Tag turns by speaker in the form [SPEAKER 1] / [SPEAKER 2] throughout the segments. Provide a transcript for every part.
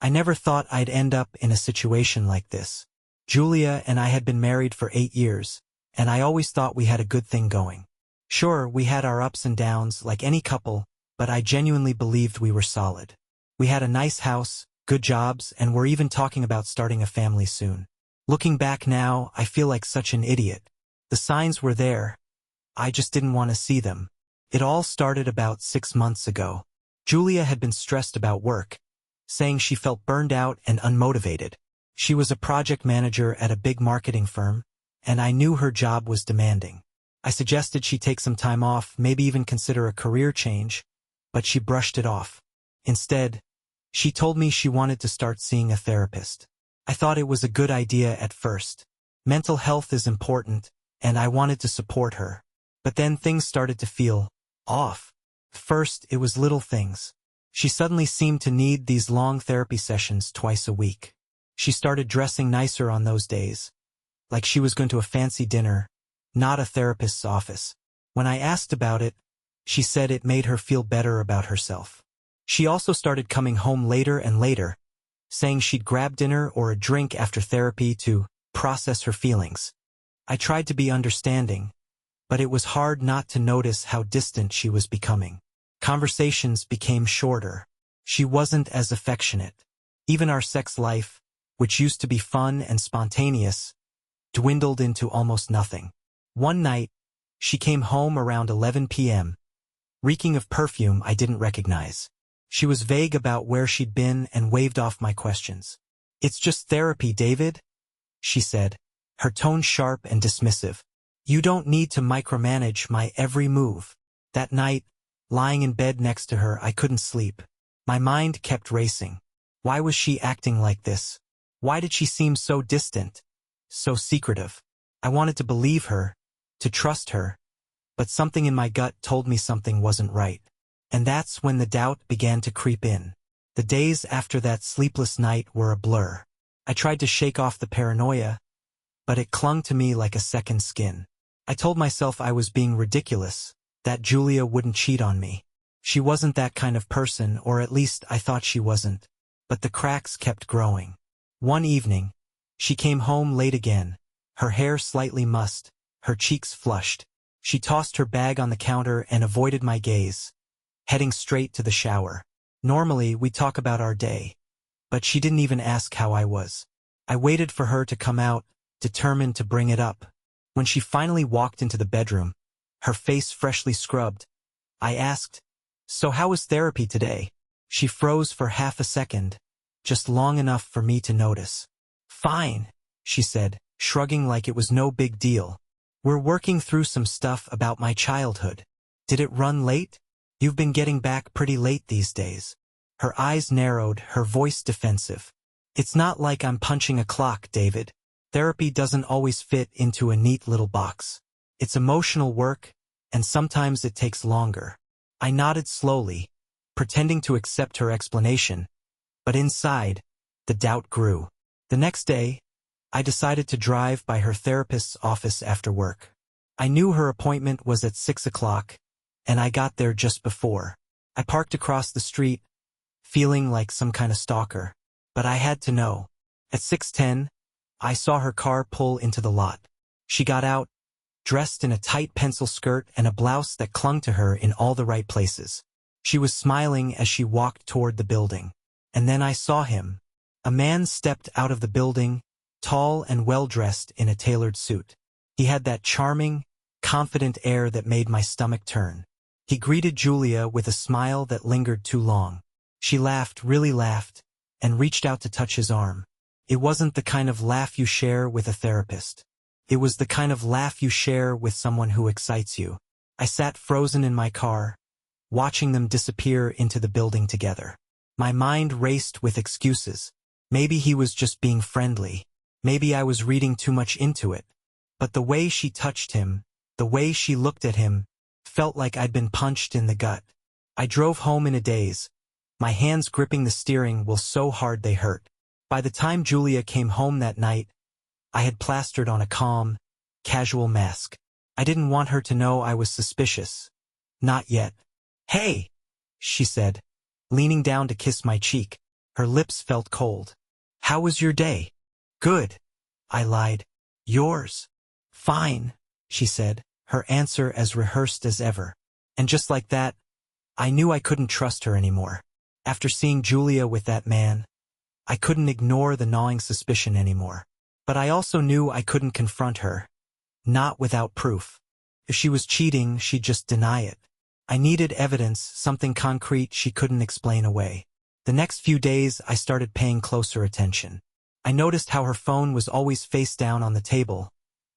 [SPEAKER 1] I never thought I'd end up in a situation like this. Julia and I had been married for 8 years, and I always thought we had a good thing going. Sure, we had our ups and downs like any couple, but I genuinely believed we were solid. We had a nice house, good jobs, and we're even talking about starting a family soon. Looking back now, I feel like such an idiot. The signs were there. I just didn't want to see them. It all started about 6 months ago. Julia had been stressed about work, saying she felt burned out and unmotivated. She was a project manager at a big marketing firm, and I knew her job was demanding. I suggested she take some time off, maybe even consider a career change, but she brushed it off. Instead, she told me she wanted to start seeing a therapist. I thought it was a good idea at first. Mental health is important, and I wanted to support her. But then things started to feel off. First, it was little things. She suddenly seemed to need these long therapy sessions twice a week. She started dressing nicer on those days, like she was going to a fancy dinner, not a therapist's office. When I asked about it, she said it made her feel better about herself. She also started coming home later and later, saying she'd grab dinner or a drink after therapy to process her feelings. I tried to be understanding, but it was hard not to notice how distant she was becoming. Conversations became shorter. She wasn't as affectionate. Even our sex life, which used to be fun and spontaneous, dwindled into almost nothing. One night, she came home around 11 p.m., reeking of perfume I didn't recognize. She was vague about where she'd been and waved off my questions. "It's just therapy, David," she said, her tone sharp and dismissive. "You don't need to micromanage my every move." That night, lying in bed next to her, I couldn't sleep. My mind kept racing. Why was she acting like this? Why did she seem so distant, so secretive? I wanted to believe her, to trust her, but something in my gut told me something wasn't right. And that's when the doubt began to creep in. The days after that sleepless night were a blur. I tried to shake off the paranoia, but it clung to me like a second skin. I told myself I was being ridiculous, that Julia wouldn't cheat on me. She wasn't that kind of person, or at least I thought she wasn't. But the cracks kept growing. One evening, she came home late again, her hair slightly mussed, her cheeks flushed. She tossed her bag on the counter and avoided my gaze, heading straight to the shower. Normally, we talk about our day, but she didn't even ask how I was. I waited for her to come out, determined to bring it up. When she finally walked into the bedroom, her face freshly scrubbed, I asked, "So how was therapy today?" She froze for half a second, just long enough for me to notice. "Fine," she said, shrugging like it was no big deal. "We're working through some stuff about my childhood." "Did it run late? You've been getting back pretty late these days." Her eyes narrowed, her voice defensive. "It's not like I'm punching a clock, David. Therapy doesn't always fit into a neat little box. It's emotional work, and sometimes it takes longer." I nodded slowly, pretending to accept her explanation, but inside, the doubt grew. The next day, I decided to drive by her therapist's office after work. I knew her appointment was at 6 o'clock, and I got there just before. I parked across the street, feeling like some kind of stalker, but I had to know. At 6:10, I saw her car pull into the lot. She got out, dressed in a tight pencil skirt and a blouse that clung to her in all the right places. She was smiling as she walked toward the building. And then I saw him. A man stepped out of the building, tall and well-dressed in a tailored suit. He had that charming, confident air that made my stomach turn. He greeted Julia with a smile that lingered too long. She laughed, really laughed, and reached out to touch his arm. It wasn't the kind of laugh you share with a therapist. It was the kind of laugh you share with someone who excites you. I sat frozen in my car, watching them disappear into the building together. My mind raced with excuses. Maybe he was just being friendly. Maybe I was reading too much into it. But the way she touched him, the way she looked at him, felt like I'd been punched in the gut. I drove home in a daze, my hands gripping the steering wheel so hard they hurt. By the time Julia came home that night, I had plastered on a calm, casual mask. I didn't want her to know I was suspicious. Not yet. "Hey," she said, leaning down to kiss my cheek. Her lips felt cold. "How was your day?" "Good," I lied. "Yours?" "Fine," she said, her answer as rehearsed as ever. And just like that, I knew I couldn't trust her anymore. After seeing Julia with that man, I couldn't ignore the gnawing suspicion anymore. But I also knew I couldn't confront her. Not without proof. If she was cheating, she'd just deny it. I needed evidence, something concrete she couldn't explain away. The next few days, I started paying closer attention. I noticed how her phone was always face down on the table,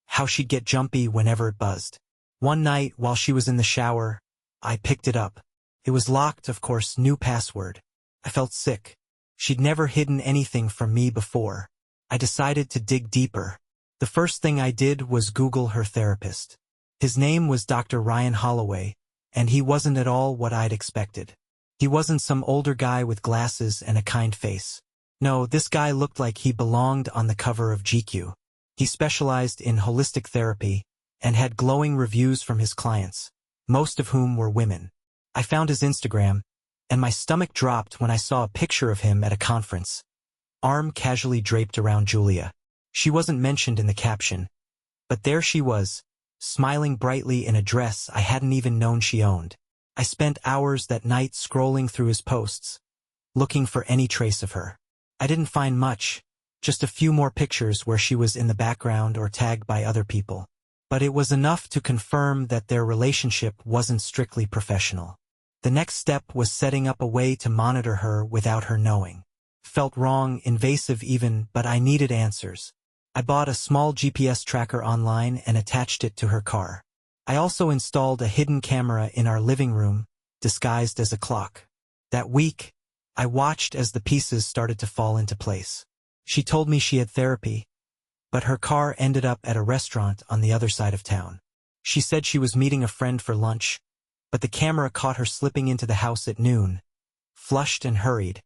[SPEAKER 1] how she'd get jumpy whenever it buzzed. One night, while she was in the shower, I picked it up. It was locked, of course, new password. I felt sick. She'd never hidden anything from me before. I decided to dig deeper. The first thing I did was Google her therapist. His name was Dr. Ryan Holloway, and he wasn't at all what I'd expected. He wasn't some older guy with glasses and a kind face. No, this guy looked like he belonged on the cover of GQ. He specialized in holistic therapy and had glowing reviews from his clients, most of whom were women. I found his Instagram, and my stomach dropped when I saw a picture of him at a conference, arm casually draped around Julia. She wasn't mentioned in the caption, but there she was, smiling brightly in a dress I hadn't even known she owned. I spent hours that night scrolling through his posts, looking for any trace of her. I didn't find much, just a few more pictures where she was in the background or tagged by other people. But it was enough to confirm that their relationship wasn't strictly professional. The next step was setting up a way to monitor her without her knowing. Felt wrong, invasive even, but I needed answers. I bought a small GPS tracker online and attached it to her car. I also installed a hidden camera in our living room, disguised as a clock. That week, I watched as the pieces started to fall into place. She told me she had therapy, but her car ended up at a restaurant on the other side of town. She said she was meeting a friend for lunch, but the camera caught her slipping into the house at noon, flushed and hurried,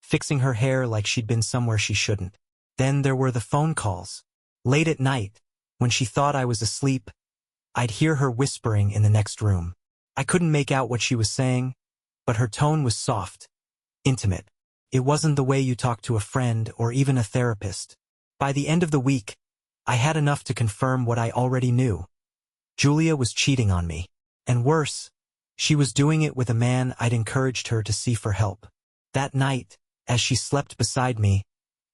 [SPEAKER 1] fixing her hair like she'd been somewhere she shouldn't. Then there were the phone calls. Late at night, when she thought I was asleep, I'd hear her whispering in the next room. I couldn't make out what she was saying, but her tone was soft, intimate. It wasn't the way you talk to a friend or even a therapist. By the end of the week, I had enough to confirm what I already knew. Julia was cheating on me. And worse, she was doing it with a man I'd encouraged her to see for help. That night, as she slept beside me,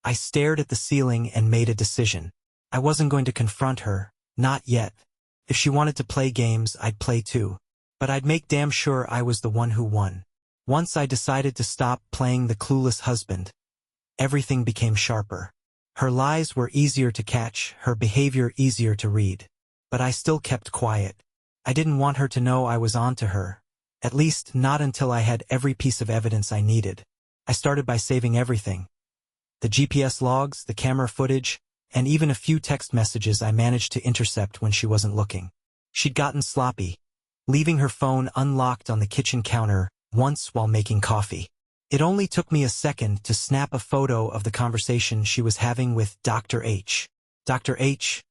[SPEAKER 1] I stared at the ceiling and made a decision. I wasn't going to confront her, not yet. If she wanted to play games, I'd play too. But I'd make damn sure I was the one who won. Once I decided to stop playing the clueless husband, everything became sharper. Her lies were easier to catch, her behavior easier to read. But I still kept quiet. I didn't want her to know I was on to her, at least not until I had every piece of evidence I needed. I started by saving everything. The GPS logs, the camera footage, and even a few text messages I managed to intercept when she wasn't looking. She'd gotten sloppy, leaving her phone unlocked on the kitchen counter once while making coffee. It only took me a second to snap a photo of the conversation she was having with Dr. H. Dr. H,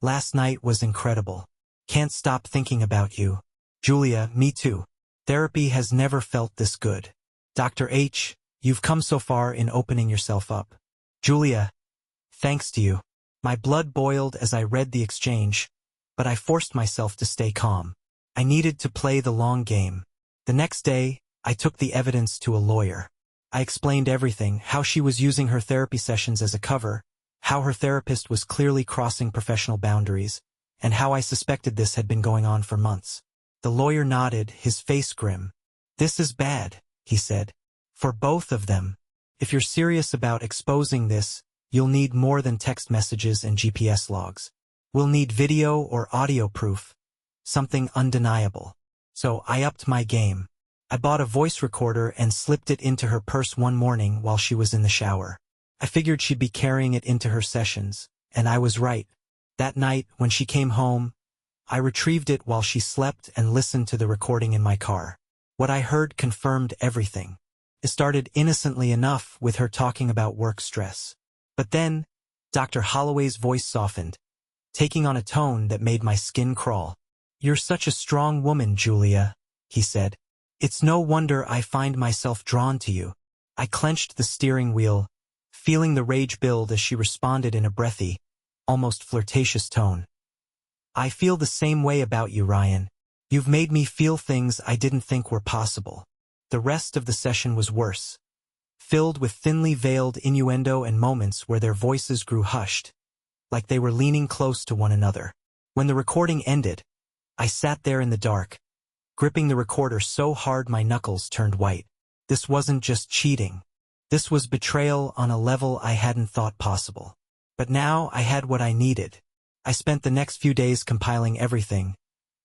[SPEAKER 1] last night was incredible. Can't stop thinking about you. Julia, me too. Therapy has never felt this good. Dr. H, you've come so far in opening yourself up. Julia, thanks to you. My blood boiled as I read the exchange, but I forced myself to stay calm. I needed to play the long game. The next day, I took the evidence to a lawyer. I explained everything, how she was using her therapy sessions as a cover, how her therapist was clearly crossing professional boundaries, and how I suspected this had been going on for months. The lawyer nodded, his face grim. This is bad, he said. For both of them. If you're serious about exposing this, you'll need more than text messages and GPS logs. We'll need video or audio proof, something undeniable. So I upped my game. I bought a voice recorder and slipped it into her purse one morning while she was in the shower. I figured she'd be carrying it into her sessions, and I was right. That night, when she came home, I retrieved it while she slept and listened to the recording in my car. What I heard confirmed everything. It started innocently enough with her talking about work stress. But then, Dr. Holloway's voice softened, taking on a tone that made my skin crawl. You're such a strong woman, Julia, he said. It's no wonder I find myself drawn to you. I clenched the steering wheel, feeling the rage build as she responded in a breathy, almost flirtatious tone. I feel the same way about you, Ryan. You've made me feel things I didn't think were possible. The rest of the session was worse, filled with thinly veiled innuendo and moments where their voices grew hushed, like they were leaning close to one another. When the recording ended, I sat there in the dark, gripping the recorder so hard my knuckles turned white. This wasn't just cheating. This was betrayal on a level I hadn't thought possible. But now I had what I needed. I spent the next few days compiling everything: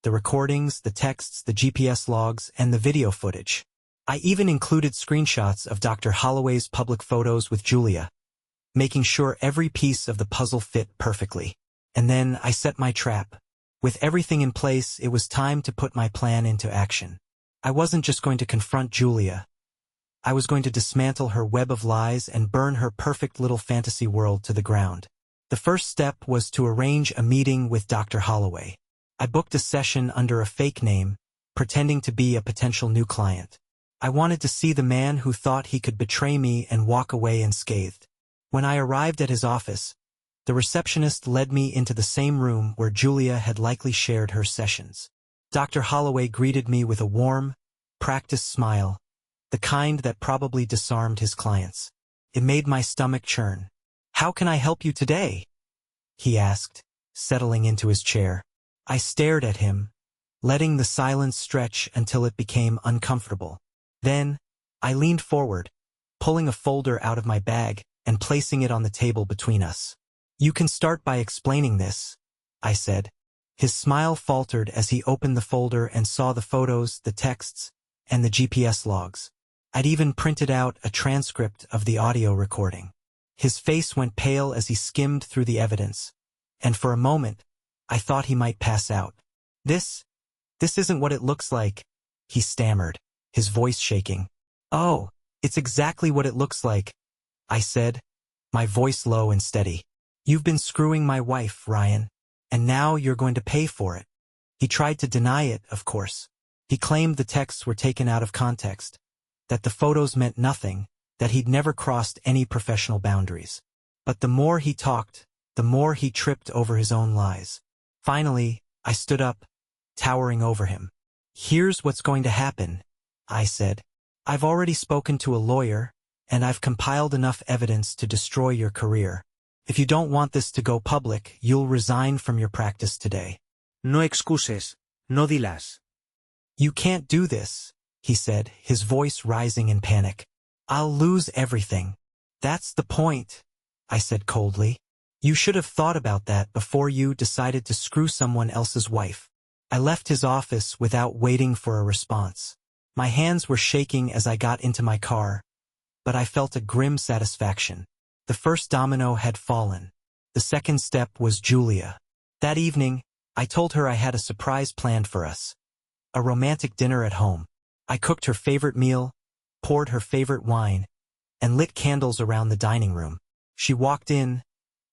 [SPEAKER 1] the recordings, the texts, the GPS logs, and the video footage. I even included screenshots of Dr. Holloway's public photos with Julia, making sure every piece of the puzzle fit perfectly. And then I set my trap. With everything in place, it was time to put my plan into action. I wasn't just going to confront Julia. I was going to dismantle her web of lies and burn her perfect little fantasy world to the ground. The first step was to arrange a meeting with Dr. Holloway. I booked a session under a fake name, pretending to be a potential new client. I wanted to see the man who thought he could betray me and walk away unscathed. When I arrived at his office, the receptionist led me into the same room where Julia had likely shared her sessions. Dr. Holloway greeted me with a warm, practiced smile, the kind that probably disarmed his clients. It made my stomach churn. "How can I help you today?" he asked, settling into his chair. I stared at him, letting the silence stretch until it became uncomfortable. Then, I leaned forward, pulling a folder out of my bag and placing it on the table between us. "You can start by explaining this," I said. His smile faltered as he opened the folder and saw the photos, the texts, and the GPS logs. I'd even printed out a transcript of the audio recording. His face went pale as he skimmed through the evidence, and for a moment, I thought he might pass out. This isn't what it looks like," he stammered, his voice shaking. "Oh, it's exactly what it looks like," I said, my voice low and steady. "You've been screwing my wife, Ryan, and now you're going to pay for it." He tried to deny it, of course. He claimed the texts were taken out of context, that the photos meant nothing, that he'd never crossed any professional boundaries. But the more he talked, the more he tripped over his own lies. Finally, I stood up, towering over him. "Here's what's going to happen," I said. "I've already spoken to a lawyer, and I've compiled enough evidence to destroy your career. If you don't want this to go public, you'll resign from your practice today."
[SPEAKER 2] No excuses, no dilas.
[SPEAKER 1] "You can't do this," he said, his voice rising in panic. "I'll lose everything." "That's the point," I said coldly. "You should have thought about that before you decided to screw someone else's wife." I left his office without waiting for a response. My hands were shaking as I got into my car, but I felt a grim satisfaction. The first domino had fallen. The second step was Julia. That evening, I told her I had a surprise planned for us. A romantic dinner at home. I cooked her favorite meal, poured her favorite wine, and lit candles around the dining room. She walked in,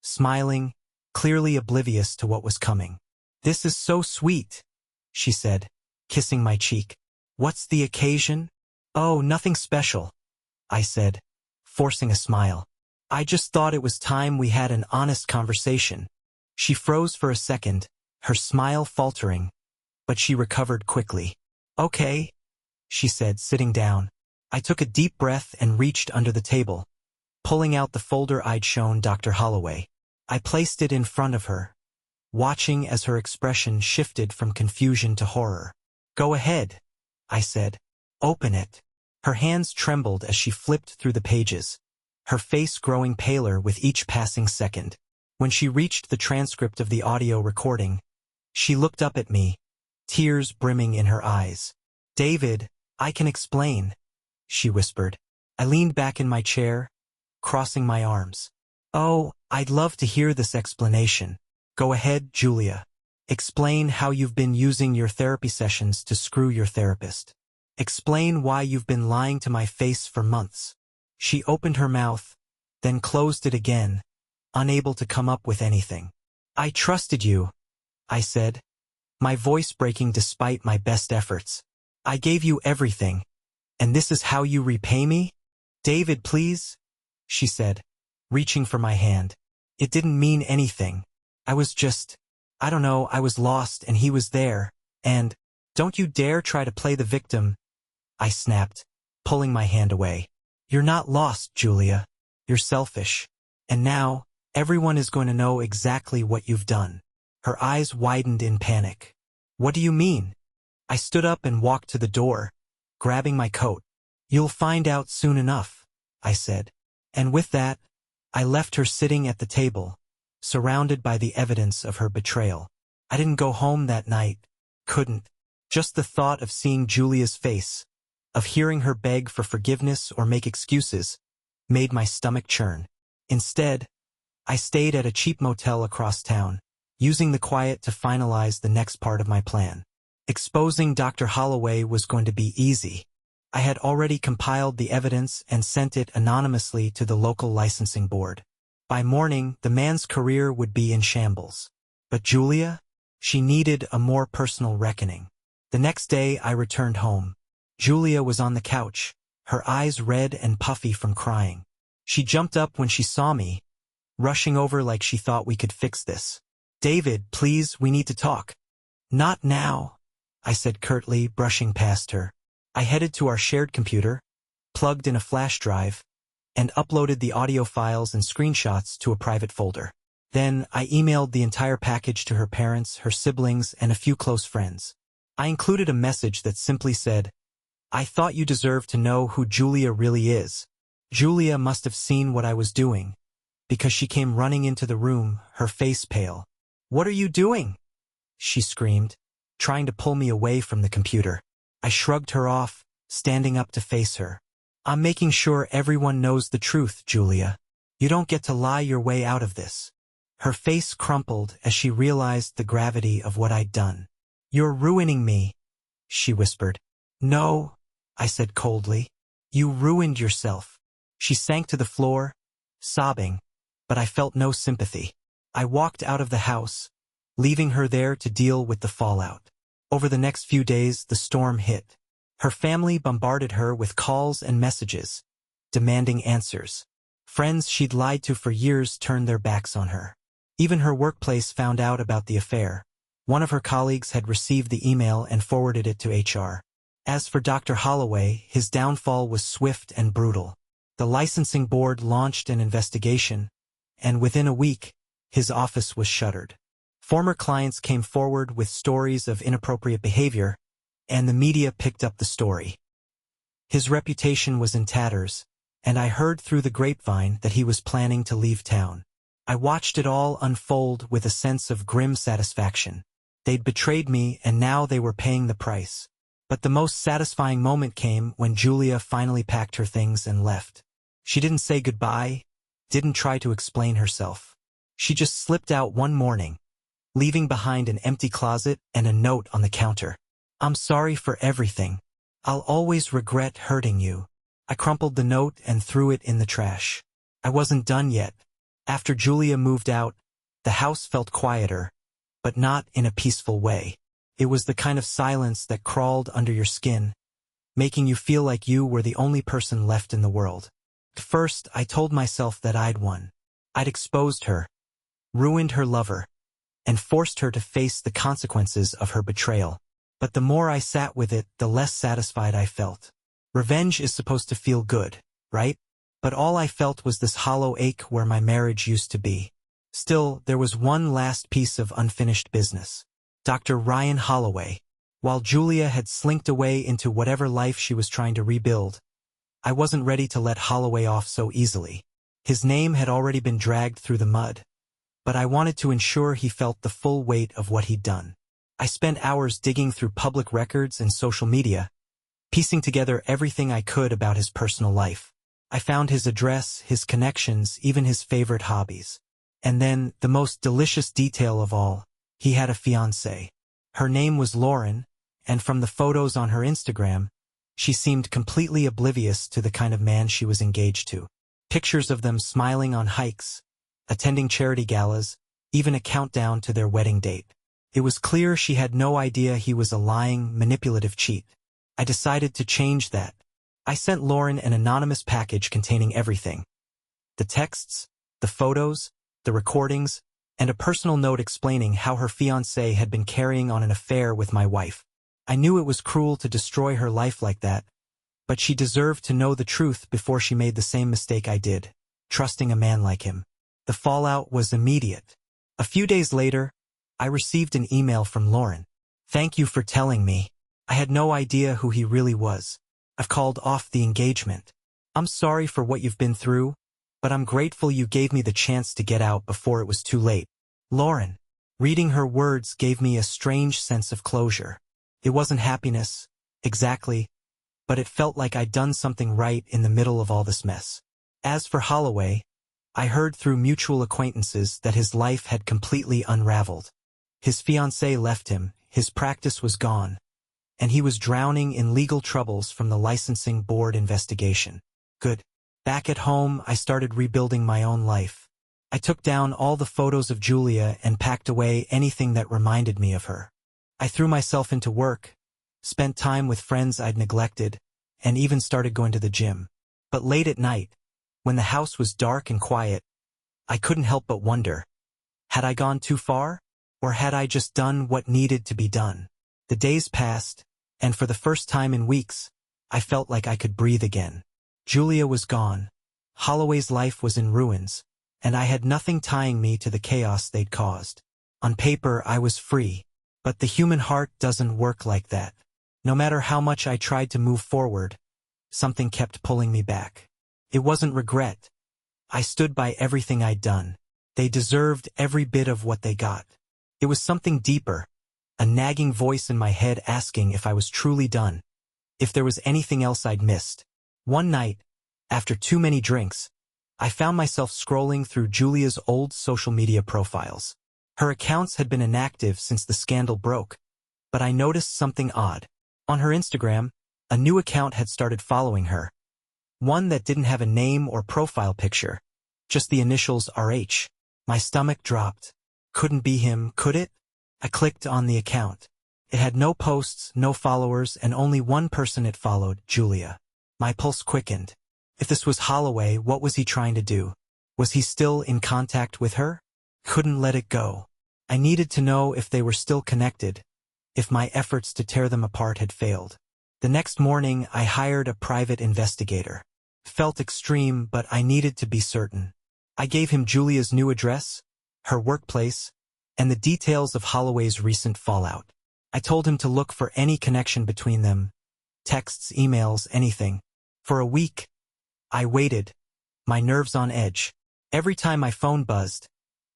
[SPEAKER 1] smiling, clearly oblivious to what was coming. "This is so sweet," she said, kissing my cheek. "What's the occasion?" "Oh, nothing special," I said, forcing a smile. "I just thought it was time we had an honest conversation." She froze for a second, her smile faltering, but she recovered quickly. "Okay," she said, sitting down. I took a deep breath and reached under the table, pulling out the folder I'd shown Dr. Holloway. I placed it in front of her, watching as her expression shifted from confusion to horror. "Go ahead," I said. "Open it." Her hands trembled as she flipped through the pages, her face growing paler with each passing second. When she reached the transcript of the audio recording, she looked up at me, tears brimming in her eyes. "David, I can explain," she whispered. I leaned back in my chair, crossing my arms. "Oh, I'd love to hear this explanation." "Go ahead, Julia. Explain how you've been using your therapy sessions to screw your therapist. Explain why you've been lying to my face for months." She opened her mouth, then closed it again, unable to come up with anything. "I trusted you," I said, my voice breaking despite my best efforts. "I gave you everything, and this is how you repay me?" David, please, she said, reaching for my hand. It didn't mean anything. I don't know, I was lost and he was there, and, don't you dare try to play the victim, I snapped, pulling my hand away. You're not lost, Julia. You're selfish. And now, everyone is going to know exactly what you've done. Her eyes widened in panic. What do you mean? I stood up and walked to the door, grabbing my coat. You'll find out soon enough, I said. And with that, I left her sitting at the table, surrounded by the evidence of her betrayal. I didn't go home that night. Couldn't. Just the thought of seeing Julia's face, of hearing her beg for forgiveness or make excuses, made my stomach churn. Instead, I stayed at a cheap motel across town, using the quiet to finalize the next part of my plan. Exposing Dr. Holloway was going to be easy. I had already compiled the evidence and sent it anonymously to the local licensing board. By morning, the man's career would be in shambles. But Julia? She needed a more personal reckoning. The next day, I returned home. Julia was on the couch, her eyes red and puffy from crying. She jumped up when she saw me, rushing over like she thought we could fix this. David, please, we need to talk. Not now, I said curtly, brushing past her. I headed to our shared computer, plugged in a flash drive, and uploaded the audio files and screenshots to a private folder. Then I emailed the entire package to her parents, her siblings, and a few close friends. I included a message that simply said, I thought you deserved to know who Julia really is. Julia must have seen what I was doing, because she came running into the room, her face pale. What are you doing? She screamed, trying to pull me away from the computer. I shrugged her off, standing up to face her. I'm making sure everyone knows the truth, Julia. You don't get to lie your way out of this. Her face crumpled as she realized the gravity of what I'd done. You're ruining me, she whispered. No, I said coldly. You ruined yourself. She sank to the floor, sobbing, but I felt no sympathy. I walked out of the house, leaving her there to deal with the fallout. Over the next few days, the storm hit. Her family bombarded her with calls and messages, demanding answers. Friends she'd lied to for years turned their backs on her. Even her workplace found out about the affair. One of her colleagues had received the email and forwarded it to HR. As for Dr. Holloway, his downfall was swift and brutal. The licensing board launched an investigation, and within a week, his office was shuttered. Former clients came forward with stories of inappropriate behavior, and the media picked up the story. His reputation was in tatters, and I heard through the grapevine that he was planning to leave town. I watched it all unfold with a sense of grim satisfaction. They'd betrayed me, and now they were paying the price. But the most satisfying moment came when Julia finally packed her things and left. She didn't say goodbye, didn't try to explain herself. She just slipped out one morning, leaving behind an empty closet and a note on the counter. I'm sorry for everything. I'll always regret hurting you. I crumpled the note and threw it in the trash. I wasn't done yet. After Julia moved out, the house felt quieter, but not in a peaceful way. It was the kind of silence that crawled under your skin, making you feel like you were the only person left in the world. At first, I told myself that I'd won. I'd exposed her, ruined her lover, and forced her to face the consequences of her betrayal. But the more I sat with it, the less satisfied I felt. Revenge is supposed to feel good, right? But all I felt was this hollow ache where my marriage used to be. Still, there was one last piece of unfinished business. Dr. Ryan Holloway. While Julia had slinked away into whatever life she was trying to rebuild, I wasn't ready to let Holloway off so easily. His name had already been dragged through the mud, but I wanted to ensure he felt the full weight of what he'd done. I spent hours digging through public records and social media, piecing together everything I could about his personal life. I found his address, his connections, even his favorite hobbies. And then, the most delicious detail of all, he had a fiancée. Her name was Lauren, and from the photos on her Instagram, she seemed completely oblivious to the kind of man she was engaged to. Pictures of them smiling on hikes, attending charity galas, even a countdown to their wedding date. It was clear she had no idea he was a lying, manipulative cheat. I decided to change that, I sent Lauren an anonymous package containing everything. The texts, the photos, the recordings, and a personal note explaining how her fiancé had been carrying on an affair with my wife. I knew it was cruel to destroy her life like that, but she deserved to know the truth before she made the same mistake I did, trusting a man like him. The fallout was immediate. A few days later, I received an email from Lauren. "Thank you for telling me. I had no idea who he really was. I've called off the engagement. I'm sorry for what you've been through, but I'm grateful you gave me the chance to get out before it was too late." Lauren. Reading her words gave me a strange sense of closure. It wasn't happiness, exactly, but it felt like I'd done something right in the middle of all this mess. As for Holloway, I heard through mutual acquaintances that his life had completely unraveled. His fiancée left him, his practice was gone, and he was drowning in legal troubles from the licensing board investigation. Good. Back at home, I started rebuilding my own life. I took down all the photos of Julia and packed away anything that reminded me of her. I threw myself into work, spent time with friends I'd neglected, and even started going to the gym. But late at night, when the house was dark and quiet, I couldn't help but wonder, had I gone too far, or had I just done what needed to be done? The days passed, and for the first time in weeks, I felt like I could breathe again. Julia was gone. Holloway's life was in ruins, and I had nothing tying me to the chaos they'd caused. On paper, I was free, but the human heart doesn't work like that. No matter how much I tried to move forward, something kept pulling me back. It wasn't regret. I stood by everything I'd done. They deserved every bit of what they got. It was something deeper, a nagging voice in my head asking if I was truly done, if there was anything else I'd missed. One night, after too many drinks, I found myself scrolling through Julia's old social media profiles. Her accounts had been inactive since the scandal broke, but I noticed something odd. On her Instagram, a new account had started following her. One that didn't have a name or profile picture, just the initials RH. My stomach dropped. Couldn't be him, could it? I clicked on the account. It had no posts, no followers, and only one person it followed, Julia. My pulse quickened. If this was Holloway, what was he trying to do? Was he still in contact with her? Couldn't let it go. I needed to know if they were still connected, if my efforts to tear them apart had failed. The next morning, I hired a private investigator. Felt extreme, but I needed to be certain. I gave him Julia's new address, her workplace, and the details of Holloway's recent fallout. I told him to look for any connection between them, texts, emails, anything. For a week, I waited, my nerves on edge. Every time my phone buzzed,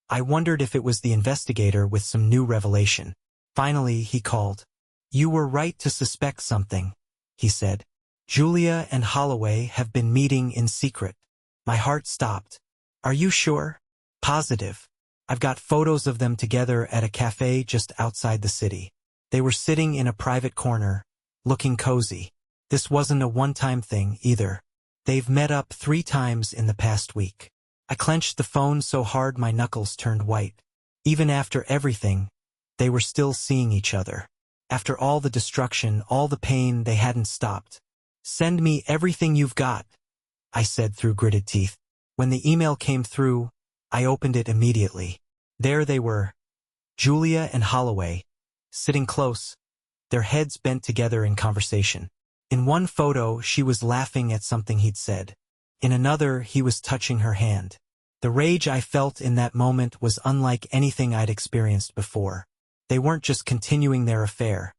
[SPEAKER 1] I wondered if it was the investigator with some new revelation. Finally, he called. "You were right to suspect something," he said. "Julia and Holloway have been meeting in secret." My heart stopped. "Are you sure?" "Positive. I've got photos of them together at a cafe just outside the city. They were sitting in a private corner, looking cozy. This wasn't a one-time thing, either. They've met up 3 times in the past week." I clenched the phone so hard my knuckles turned white. Even after everything, they were still seeing each other. After all the destruction, all the pain, they hadn't stopped. "Send me everything you've got," I said through gritted teeth. When the email came through, I opened it immediately. There they were, Julia and Holloway, sitting close, their heads bent together in conversation. In one photo, she was laughing at something he'd said. In another, he was touching her hand. The rage I felt in that moment was unlike anything I'd experienced before. They weren't just continuing their affair.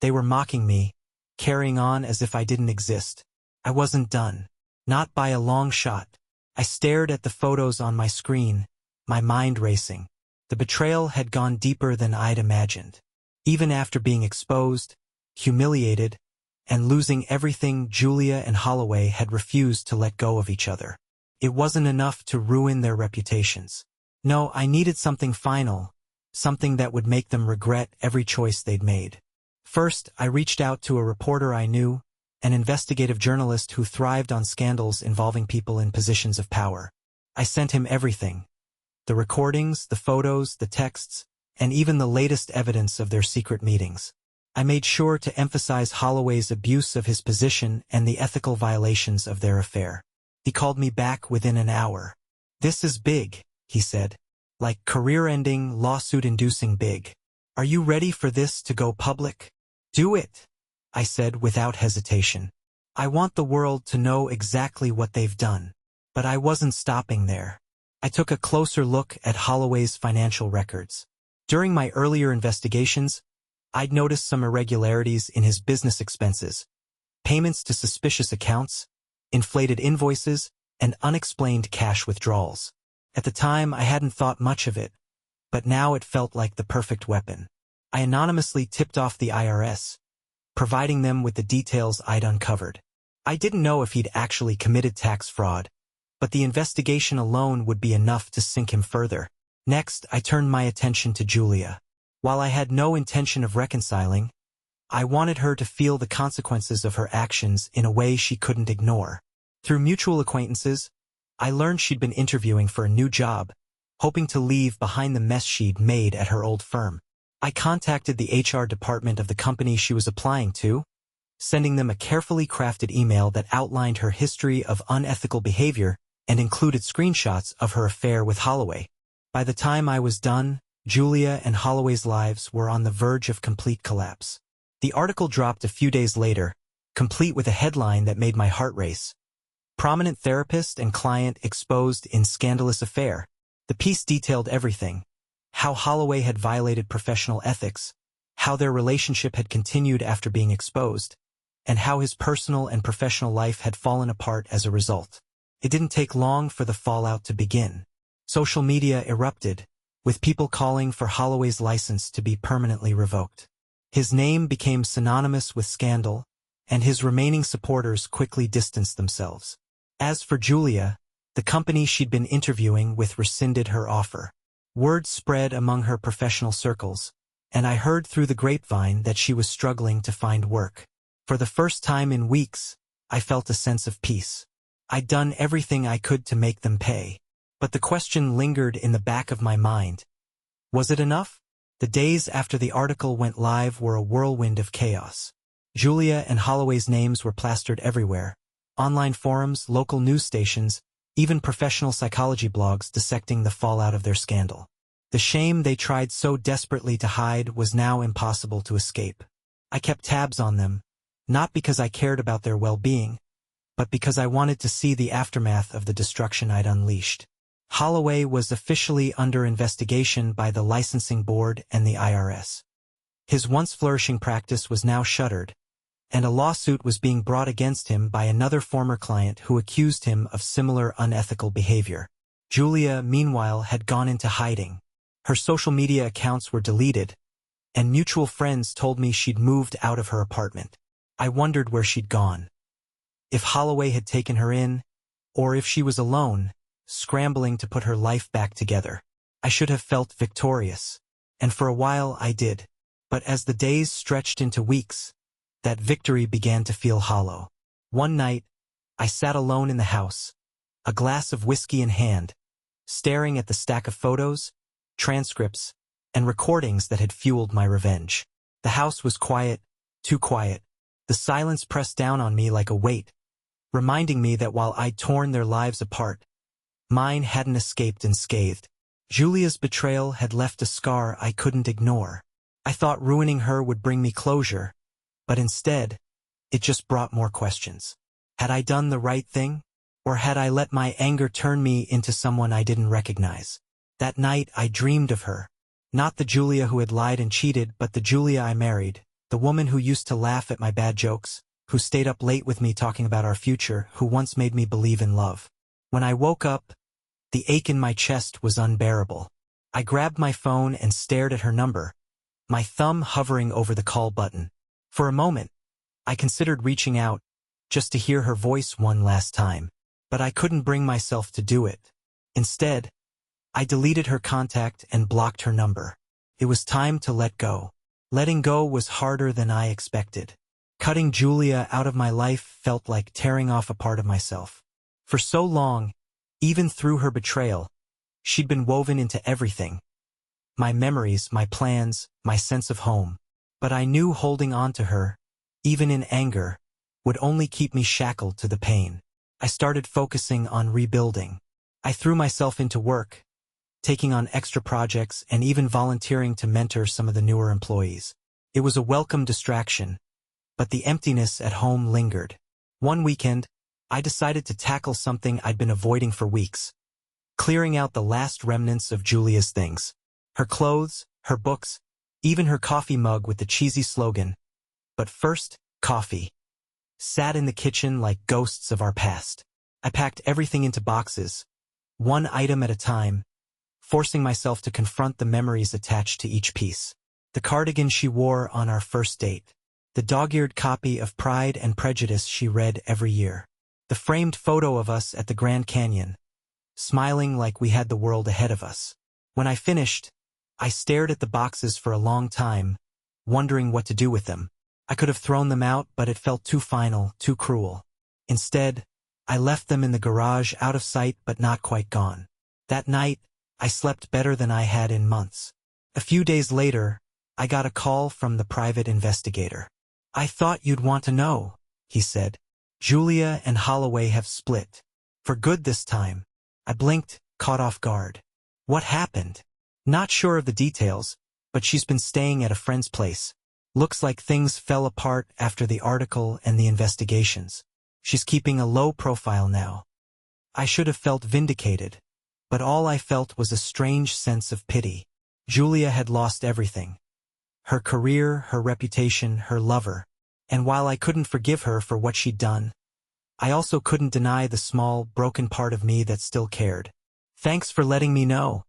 [SPEAKER 1] They were mocking me, carrying on as if I didn't exist. I wasn't done. Not by a long shot. I stared at the photos on my screen, my mind racing. The betrayal had gone deeper than I'd imagined. Even after being exposed, humiliated, and losing everything, Julia and Holloway had refused to let go of each other. It wasn't enough to ruin their reputations. No, I needed something final, something that would make them regret every choice they'd made. First, I reached out to a reporter I knew, an investigative journalist who thrived on scandals involving people in positions of power. I sent him everything. The recordings, the photos, the texts, and even the latest evidence of their secret meetings. I made sure to emphasize Holloway's abuse of his position and the ethical violations of their affair. He called me back within an hour. "This is big," he said. "Like career-ending, lawsuit-inducing big. Are you ready for this to go public?" "Do it," I said without hesitation. "I want the world to know exactly what they've done." But I wasn't stopping there. I took a closer look at Holloway's financial records. During my earlier investigations, I'd noticed some irregularities in his business expenses, payments to suspicious accounts, inflated invoices, and unexplained cash withdrawals. At the time, I hadn't thought much of it, but now it felt like the perfect weapon. I anonymously tipped off the IRS, providing them with the details I'd uncovered. I didn't know if he'd actually committed tax fraud, but the investigation alone would be enough to sink him further. Next, I turned my attention to Julia. While I had no intention of reconciling, I wanted her to feel the consequences of her actions in a way she couldn't ignore. Through mutual acquaintances, I learned she'd been interviewing for a new job, hoping to leave behind the mess she'd made at her old firm. I contacted the HR department of the company she was applying to, sending them a carefully crafted email that outlined her history of unethical behavior and included screenshots of her affair with Holloway. By the time I was done, Julia and Holloway's lives were on the verge of complete collapse. The article dropped a few days later, complete with a headline that made my heart race. "Prominent therapist and client exposed in scandalous affair." The piece detailed everything: how Holloway had violated professional ethics, how their relationship had continued after being exposed, and how his personal and professional life had fallen apart as a result. It didn't take long for the fallout to begin. Social media erupted, with people calling for Holloway's license to be permanently revoked. His name became synonymous with scandal, and his remaining supporters quickly distanced themselves. As for Julia, the company she'd been interviewing with rescinded her offer. Word spread among her professional circles, and I heard through the grapevine that she was struggling to find work. For the first time in weeks, I felt a sense of peace. I'd done everything I could to make them pay. But the question lingered in the back of my mind. Was it enough? The days after the article went live were a whirlwind of chaos. Julia and Holloway's names were plastered everywhere. Online forums, local news stations, even professional psychology blogs dissecting the fallout of their scandal. The shame they tried so desperately to hide was now impossible to escape. I kept tabs on them, not because I cared about their well-being, but because I wanted to see the aftermath of the destruction I'd unleashed. Holloway was officially under investigation by the licensing board and the IRS. His once flourishing practice was now shuttered, and a lawsuit was being brought against him by another former client who accused him of similar unethical behavior. Julia, meanwhile, had gone into hiding. Her social media accounts were deleted, and mutual friends told me she'd moved out of her apartment. I wondered where she'd gone. If Holloway had taken her in, or if she was alone, scrambling to put her life back together. I should have felt victorious, and for a while I did. But as the days stretched into weeks, that victory began to feel hollow. One night, I sat alone in the house, a glass of whiskey in hand, staring at the stack of photos, transcripts, and recordings that had fueled my revenge. The house was quiet, too quiet. The silence pressed down on me like a weight, reminding me that while I'd torn their lives apart, mine hadn't escaped unscathed. Julia's betrayal had left a scar I couldn't ignore. I thought ruining her would bring me closure, but instead, it just brought more questions. Had I done the right thing? Or had I let my anger turn me into someone I didn't recognize? That night I dreamed of her. Not the Julia who had lied and cheated, but the Julia I married, the woman who used to laugh at my bad jokes, who stayed up late with me talking about our future, who once made me believe in love. When I woke up, the ache in my chest was unbearable. I grabbed my phone and stared at her number, my thumb hovering over the call button. For a moment, I considered reaching out, just to hear her voice one last time. But I couldn't bring myself to do it. Instead, I deleted her contact and blocked her number. It was time to let go. Letting go was harder than I expected. Cutting Julia out of my life felt like tearing off a part of myself. For so long, even through her betrayal, she'd been woven into everything. My memories, my plans, my sense of home. But I knew holding on to her, even in anger, would only keep me shackled to the pain. I started focusing on rebuilding. I threw myself into work, taking on extra projects and even volunteering to mentor some of the newer employees. It was a welcome distraction, but the emptiness at home lingered. One weekend, I decided to tackle something I'd been avoiding for weeks, clearing out the last remnants of Julia's things. Her clothes, her books, even her coffee mug with the cheesy slogan, "But first, coffee," sat in the kitchen like ghosts of our past. I packed everything into boxes, one item at a time, forcing myself to confront the memories attached to each piece. The cardigan she wore on our first date, the dog-eared copy of Pride and Prejudice she read every year, the framed photo of us at the Grand Canyon, smiling like we had the world ahead of us. When I finished, I stared at the boxes for a long time, wondering what to do with them. I could have thrown them out, but it felt too final, too cruel. Instead, I left them in the garage, out of sight but not quite gone. That night, I slept better than I had in months. A few days later, I got a call from the private investigator. "I thought you'd want to know," he said. "Julia and Holloway have split. For good this time." I blinked, caught off guard. "What happened?" "Not sure of the details, but she's been staying at a friend's place. Looks like things fell apart after the article and the investigations. She's keeping a low profile now." I should have felt vindicated, but all I felt was a strange sense of pity. Julia had lost everything. Her career, her reputation, her lover. And while I couldn't forgive her for what she'd done, I also couldn't deny the small, broken part of me that still cared. "Thanks for letting me know,"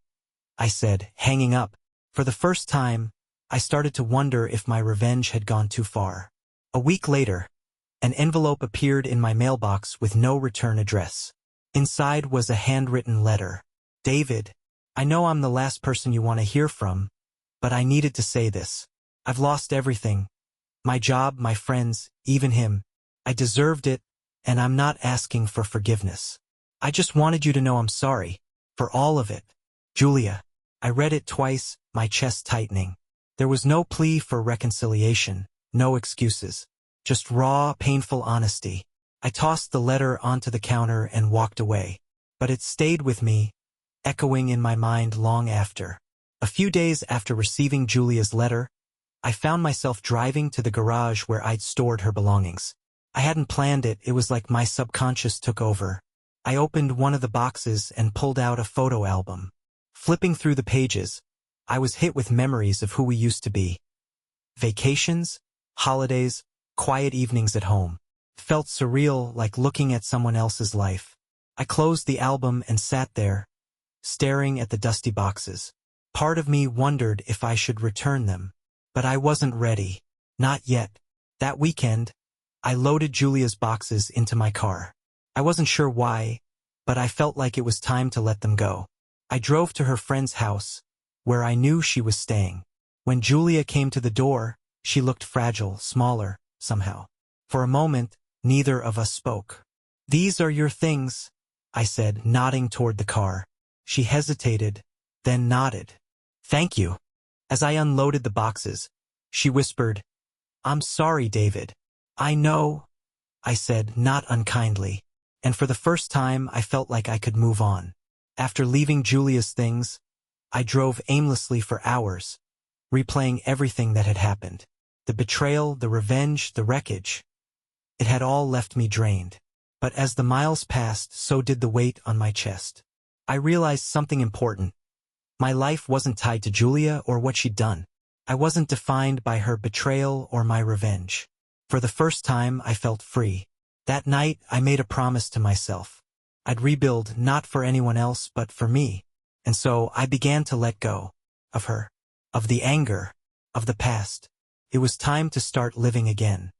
[SPEAKER 1] I said, hanging up. For the first time, I started to wonder if my revenge had gone too far. A week later, an envelope appeared in my mailbox with no return address. Inside was a handwritten letter. "David, I know I'm the last person you want to hear from, but I needed to say this. I've lost everything. My job, my friends, even him. I deserved it, and I'm not asking for forgiveness. I just wanted you to know I'm sorry. For all of it. Julia." I read it twice, my chest tightening. There was no plea for reconciliation, no excuses. Just raw, painful honesty. I tossed the letter onto the counter and walked away. But it stayed with me, echoing in my mind long after. A few days after receiving Julia's letter, I found myself driving to the garage where I'd stored her belongings. I hadn't planned it, it was like my subconscious took over. I opened one of the boxes and pulled out a photo album. Flipping through the pages, I was hit with memories of who we used to be. Vacations, holidays, quiet evenings at home. Felt surreal, like looking at someone else's life. I closed the album and sat there, staring at the dusty boxes. Part of me wondered if I should return them. But I wasn't ready. Not yet. That weekend, I loaded Julia's boxes into my car. I wasn't sure why, but I felt like it was time to let them go. I drove to her friend's house, where I knew she was staying. When Julia came to the door, she looked fragile, smaller, somehow. For a moment, neither of us spoke. "These are your things," I said, nodding toward the car. She hesitated, then nodded. "Thank you." As I unloaded the boxes, she whispered, "I'm sorry, David." "I know," I said, not unkindly. And for the first time, I felt like I could move on. After leaving Julia's things, I drove aimlessly for hours, replaying everything that had happened. The betrayal, the revenge, the wreckage. It had all left me drained. But as the miles passed, so did the weight on my chest. I realized something important. My life wasn't tied to Julia or what she'd done. I wasn't defined by her betrayal or my revenge. For the first time, I felt free. That night, I made a promise to myself. I'd rebuild not for anyone else but for me. And so I began to let go. Of her. Of the anger. Of the past. It was time to start living again.